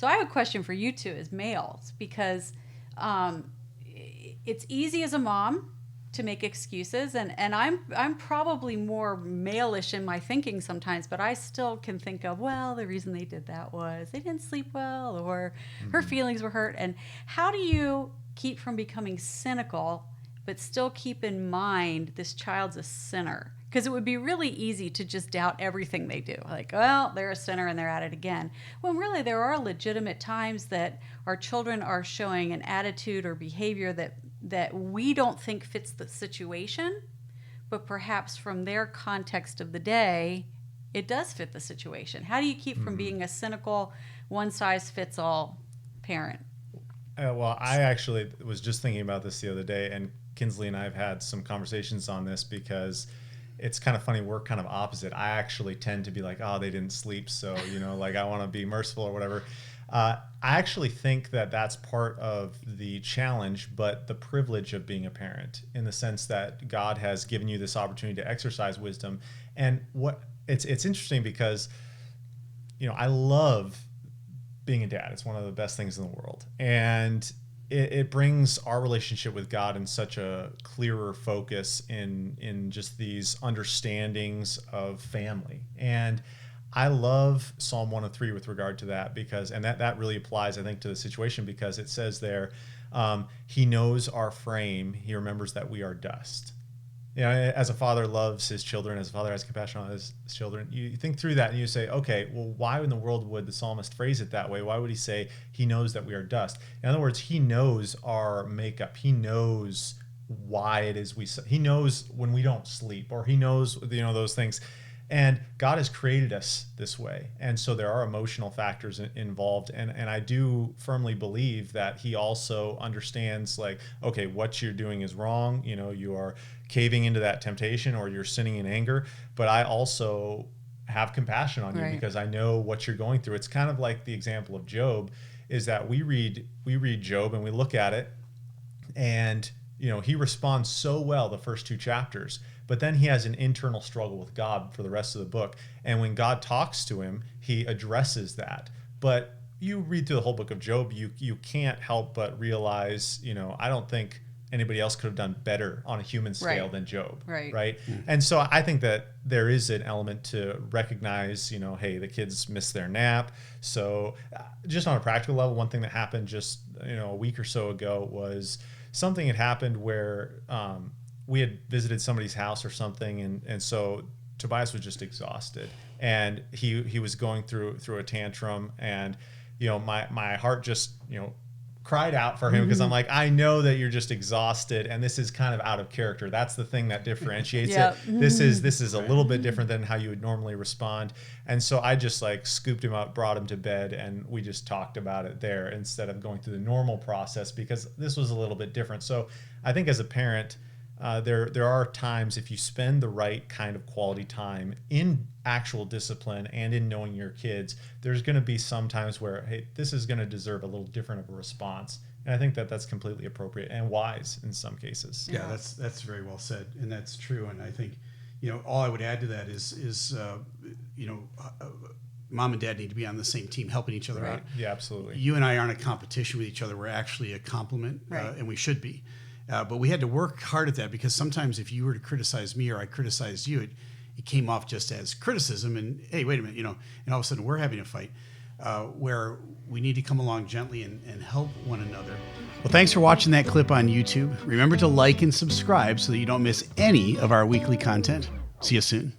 So I have a question for you two as males, because it's easy as a mom to make excuses, and I'm probably more male-ish in my thinking sometimes, but I still can think of, well, the reason they did that was they didn't sleep well, or her feelings were hurt. And how do you keep from becoming cynical but still keep in mind this child's a sinner? Because it would be really easy to just doubt everything they do. Like, well, they're a sinner and they're at it again. When really there are legitimate times that our children are showing an attitude or behavior that we don't think fits the situation, but perhaps from their context of the day, it does fit the situation. How do you keep from being a cynical, one-size-fits-all parent? Well, I actually was just thinking about this the other day, and Kinsley and I have had some conversations on this, because it's kind of funny. We're kind of opposite. I actually tend to be like, oh, they didn't sleep, so, like, I want to be merciful or whatever. I actually think that that's part of the challenge, but the privilege of being a parent, in the sense that God has given you this opportunity to exercise wisdom. And it's interesting because, I love being a dad. It's one of the best things in the world. And it brings our relationship with God in such a clearer focus in just these understandings of family. And I love Psalm 103 with regard to that, because, and that really applies, I think, to the situation, because it says there, he knows our frame. He remembers that we are dust. As a father loves his children, as a father has compassion on his children, you think through that and you say, okay, well, why in the world would the psalmist phrase it that way? Why would he say he knows that we are dust? In other words, he knows our makeup. He knows why it is he knows when we don't sleep, or he knows, those things. And God has created us this way. And so there are emotional factors involved. And I do firmly believe that he also understands, like, okay, what you're doing is wrong. You are caving into that temptation, or you're sinning in anger. But I also have compassion on you, because I know what you're going through. It's kind of like the example of Job, is that we read Job and we look at it, and he responds so well the first 2 chapters, but then he has an internal struggle with God for the rest of the book. And when God talks to him, he addresses that. But you read through the whole book of Job, you can't help but realize, I don't think anybody else could have done better on a human scale than Job. Right. Mm-hmm. And so I think that there is an element to recognize, hey, the kids missed their nap. So just on a practical level, one thing that happened just, a week or so ago was something had happened where we had visited somebody's house or something, and so Tobias was just exhausted, and he was going through a tantrum, and my heart just cried out for him, because I'm like, I know that you're just exhausted, and this is kind of out of character. That's the thing that differentiates it. This is a little bit different than how you would normally respond. And so I just scooped him up, brought him to bed, and we just talked about it there instead of going through the normal process, because this was a little bit different. So I think as a parent, there are times, if you spend the right kind of quality time in actual discipline and in knowing your kids, there's going to be some times where, hey, this is going to deserve a little different of a response. And I think that that's completely appropriate and wise in some cases. Yeah, that's very well said, and that's true. And I think, all I would add to that is mom and dad need to be on the same team, helping each other out. Yeah, absolutely. You and I aren't a competition with each other. We're actually a complement, and we should be. But we had to work hard at that, because sometimes if you were to criticize me or I criticized you, it came off just as criticism, and hey, wait a minute, and all of a sudden we're having a fight, where we need to come along gently and help one another. Well, thanks for watching that clip on YouTube. Remember to like and subscribe so that you don't miss any of our weekly content. See you soon.